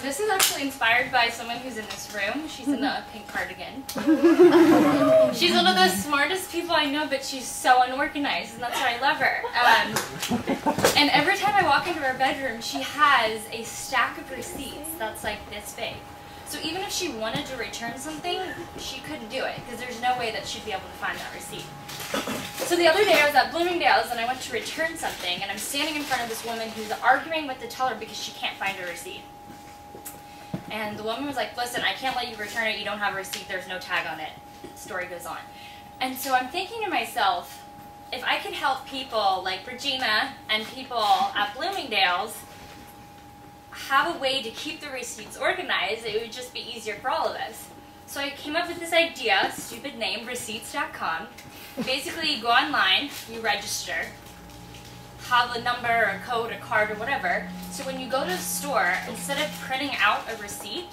This is actually inspired by someone who's in this room. She's in a pink cardigan. She's one of the smartest people I know, but she's so unorganized, and that's why I love her. And every time I walk into her bedroom, she has a stack of receipts that's like this big. So even if she wanted to return something, she couldn't do it, because there's no way that she'd be able to find that receipt. So the other day I was at Bloomingdale's and I went to return something, and I'm standing in front of this woman who's arguing with the teller because she can't find her receipt. And the woman was like, listen, I can't let you return it, you don't have a receipt, there's no tag on it. The story goes on. And so I'm thinking to myself, if I could help people like Regina and people at Bloomingdale's have a way to keep the receipts organized, it would just be easier for all of us. So I came up with this idea, stupid name, receipts.com. Basically, you go online, you register, have a number, or a code, a card, or whatever. So when you go to the store, instead of printing out a receipt,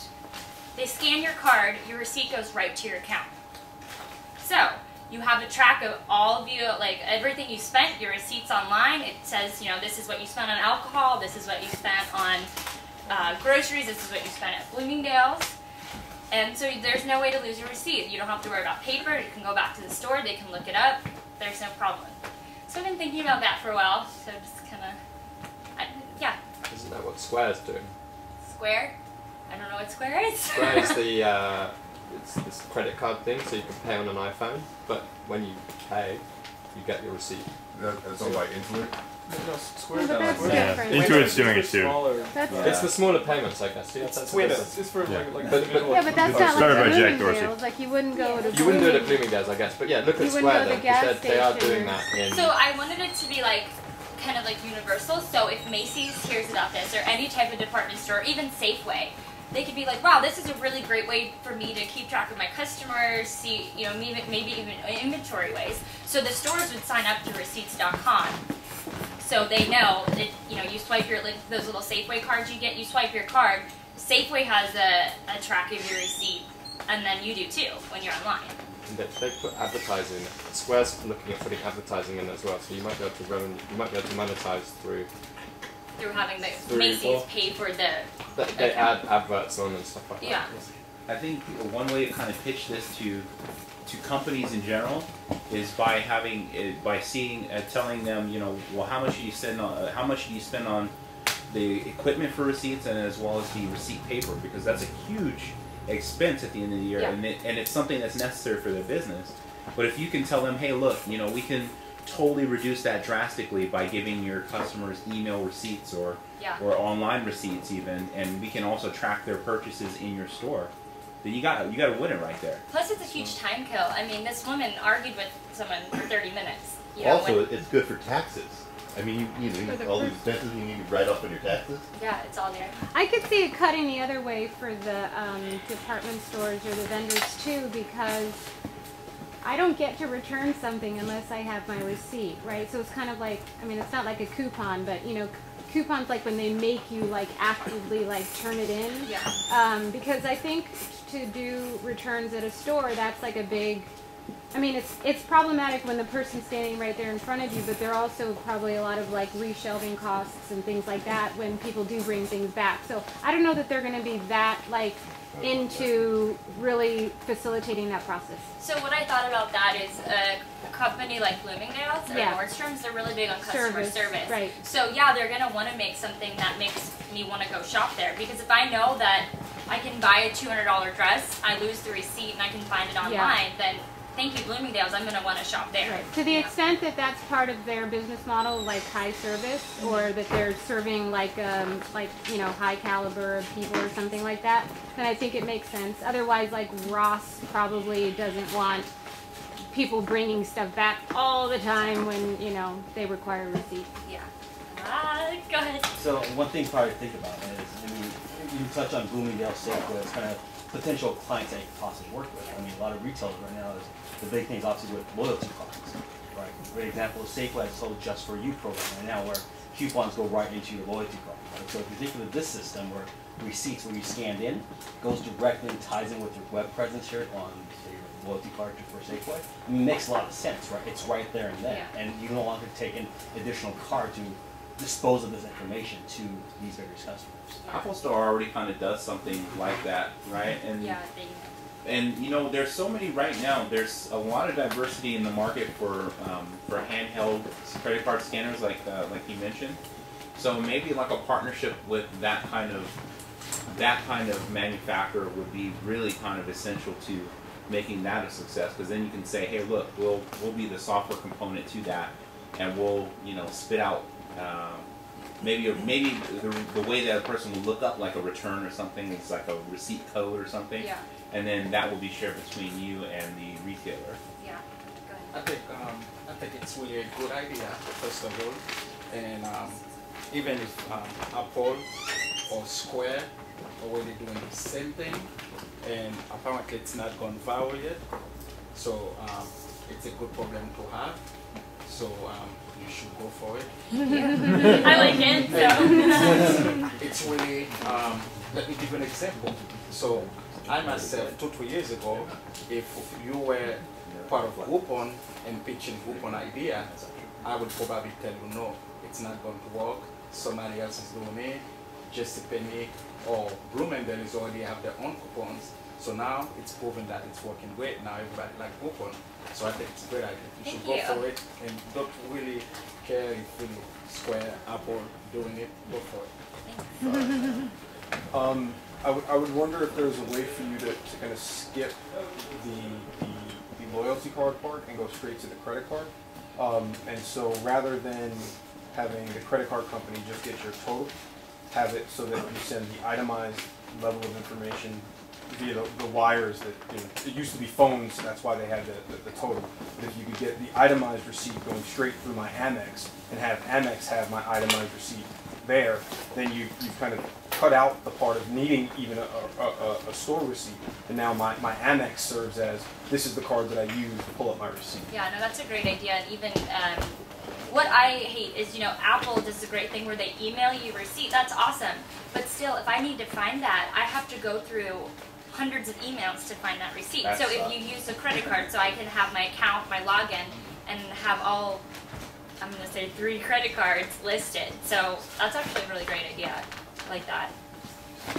they scan your card, your receipt goes right to your account. So you have a track of all of you, like everything you spent, your receipts online. It says, you know, this is what you spent on alcohol, this is what you spent on groceries, this is what you spent at Bloomingdale's. And so there's no way to lose your receipt. You don't have to worry about paper. You can go back to the store. They can look it up. There's no problem. So I've been thinking about that for a while. So just kind of, yeah. Isn't that what Square's doing? Square? I don't know what Square is. Square is the it's this credit card thing, so you can pay on an iPhone. But when you pay, you get your receipt. That's all like Intuit. No, Square's No, but that's different. Intuit's doing it too. It's the smaller payments, I guess. Yeah, that's Twitter. it. It's for like Yeah, but that's not Started by like Jack Bloomingdale's. Like you wouldn't go to You wouldn't do it at Bloomingdale's, I guess. But yeah, look at You wouldn't Square go to then, the gas because they are station. doing that in... So I wanted it to be like, kind of like universal. So if Macy's hears about this, or any type of department store, even Safeway, they could be like, wow, this is a really great way for me to keep track of my customers, see, you know, maybe even inventory ways. So the stores would sign up to receipts.com. So they know that, you know, you swipe your, like those little Safeway cards you get, you swipe your card, Safeway has a track of your receipt, and then you do too when you're online. They put advertising. Square's looking at putting advertising in as well, so you might be able to monetize through Having the Macy's pay for the... They add adverts on and stuff like that. Yeah. I think one way to kind of pitch this to companies in general is by having telling them, you know, well, how much do you spend on the equipment for receipts, and as well as the receipt paper, because that's a huge expense at the end of the year, yeah. and it's something that's necessary for their business. But if you can tell them, hey, look, you know, we can totally reduce that drastically by giving your customers email receipts or online receipts even, and we can also track their purchases in your store, then you got to win it right there. Plus, it's a huge time kill. I mean, this woman argued with someone for 30 minutes. You know, also, it's good for taxes. I mean, you know, all these expenses you need to write off on your taxes. Yeah, it's all there. I could see it cutting the other way for the department stores or the vendors too, because I don't get to return something unless I have my receipt, right? So it's kind of like, I mean, it's not like a coupon, but you know, coupons like when they make you like actively like turn it in. Yeah. Because I think to do returns at a store, that's like a big, I mean, it's problematic when the person's standing right there in front of you, but there are also probably a lot of like reshelving costs and things like that when people do bring things back. So I don't know that they're going to be that like into really facilitating that process. So what I thought about that is a company like Bloomingdale's or Nordstrom's, they're really big on customer service. Right. So yeah, they're going to want to make something that makes me want to go shop there, because if I know that I can buy a $200 dress, I lose the receipt and I can find it online, then thank you Bloomingdale's, I'm going to want to shop there. Right. To the extent that that's part of their business model, like high service, or that they're serving like you know, high caliber of people or something like that, then I think it makes sense. Otherwise, like Ross probably doesn't want people bringing stuff back all the time when, you know, they require receipts. Yeah. Go ahead. So one thing probably to think about is, I mean, you touch on Bloomingdale's, Safeway, it's kind of potential clients that you could possibly work with. I mean, a lot of retailers right now is the big thing is obviously with loyalty cards. Right. A great example is Safeway has a sold Just For You program right now, where coupons go right into your loyalty card. Right? So if you think of this system where receipts, when you scanned in, goes directly and ties in with your web presence here on, say, your loyalty card for Safeway, I mean, it makes a lot of sense, right? It's right there and then, and you no longer take an additional card to dispose of this information to these various customers. Apple Store already kind of does something like that, right? And Yeah, and you know, there's so many right now. There's a lot of diversity in the market for handheld credit card scanners, like you mentioned. So maybe like a partnership with that kind of manufacturer would be really kind of essential to making that a success. Because then you can say, hey, look, we'll be the software component to that, and we'll spit out maybe the way that a person will look up like a return or something. It's like a receipt code or something. Yeah. And then that will be shared between you and the retailer. Yeah. Go ahead. I think it's really a good idea, first of all, and even if Apple or Square are already doing the same thing, and apparently it's not gone viral yet, so it's a good problem to have. So you should go for it. I like it. So. It's really. Let me give you an example. So I myself, 2-3 years ago, if you were part of Groupon and pitching Groupon idea, I would probably tell you no, it's not going to work. Somebody else is doing it. JCPenney or Bloomingdale is already have their own coupons. So now it's proven that it's working great. Now everybody like Groupon. So I think it's a great idea. You should go for it and don't really care if really Square, Apple doing it. Go for it. I would wonder if there's a way for you to kind of skip the loyalty card part and go straight to the credit card. And so rather than having the credit card company just get your total, have it so that you send the itemized level of information via the wires that, it used to be phones, so that's why they had the total. But if you could get the itemized receipt going straight through my Amex and have Amex have my itemized receipt there, then you've kind of cut out the part of needing even a store receipt. And now my Amex serves as, this is the card that I use to pull up my receipt. Yeah, no, that's a great idea. And even what I hate is, Apple does a great thing where they email you a receipt. That's awesome. But still, if I need to find that, I have to go through hundreds of emails to find that receipt. So if you use a credit card, so I can have my account, my login, and have all, I'm going to say 3 credit cards listed. So that's actually a really great idea. I like that.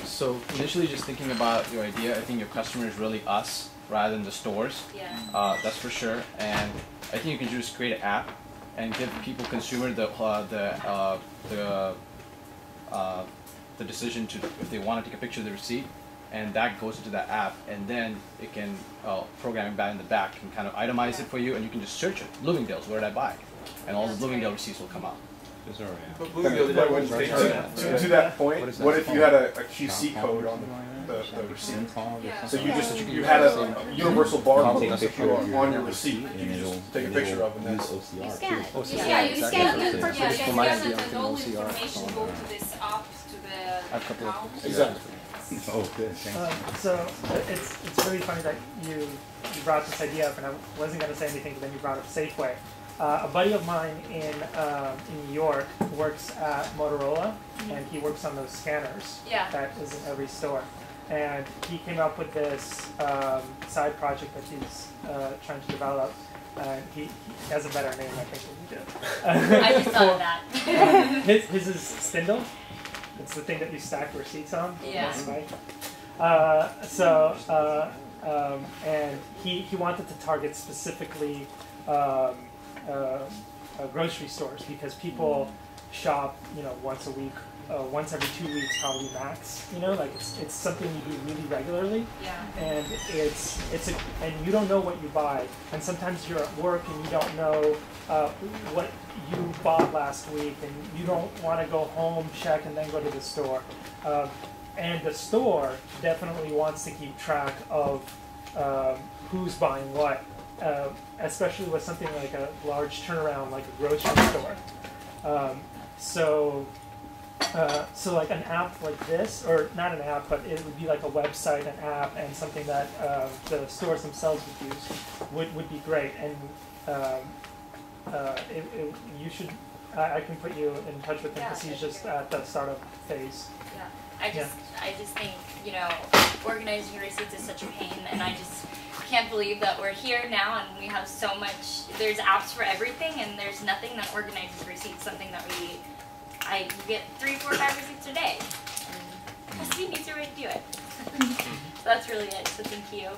So initially just thinking about your idea, I think your customer is really us rather than the stores. Yeah. That's for sure. And I think you can just create an app and give people, consumer, the decision to, if they want to take a picture of the receipt, and that goes into that app, and then it can program it back in the back and kind of itemize it for you, and you can just search it. Bloomingdale's, where did I buy? And all the Bloomingdale receipts will come out. But to that point, what if you had a QC code on the receipt? So you had a universal barcode on your receipt that you could just take a picture of and then You scan it. Yeah, you scan it. Yeah, and all information go to this app, to the account. exactly. Oh, good. Thanks. So it's really funny that you brought this idea up, and I wasn't going to say anything, but then you brought up Safeway. A buddy of mine in New York works at Motorola, and he works on those scanners that is in every store. And he came up with this side project that he's trying to develop. He has a better name, I think, than we do. I just thought of that. His is Spindle. It's the thing that you stack receipts on. Yeah. And he wanted to target specifically grocery stores, because people shop, once a week, once every 2 weeks, probably max. Like it's something you do really regularly. Yeah. And and you don't know what you buy, and sometimes you're at work and you don't know what you bought last week, and you don't want to go home, check, and then go to the store. And the store definitely wants to keep track of who's buying what, especially with something like a large turnaround like a grocery store. So like an app like this, or not an app, but it would be like a website, an app, and something that the stores themselves would use would be great. And you should, I can put you in touch with him, because he's just at the startup phase. Yeah. I just think, organizing receipts is such a pain, and I just can't believe that we're here now and we have so much, there's apps for everything, and there's nothing that organizes receipts, something that we you get 3, 4, 5 receipts a day. And it has to be an easier way to do it. So that's really it. So thank you.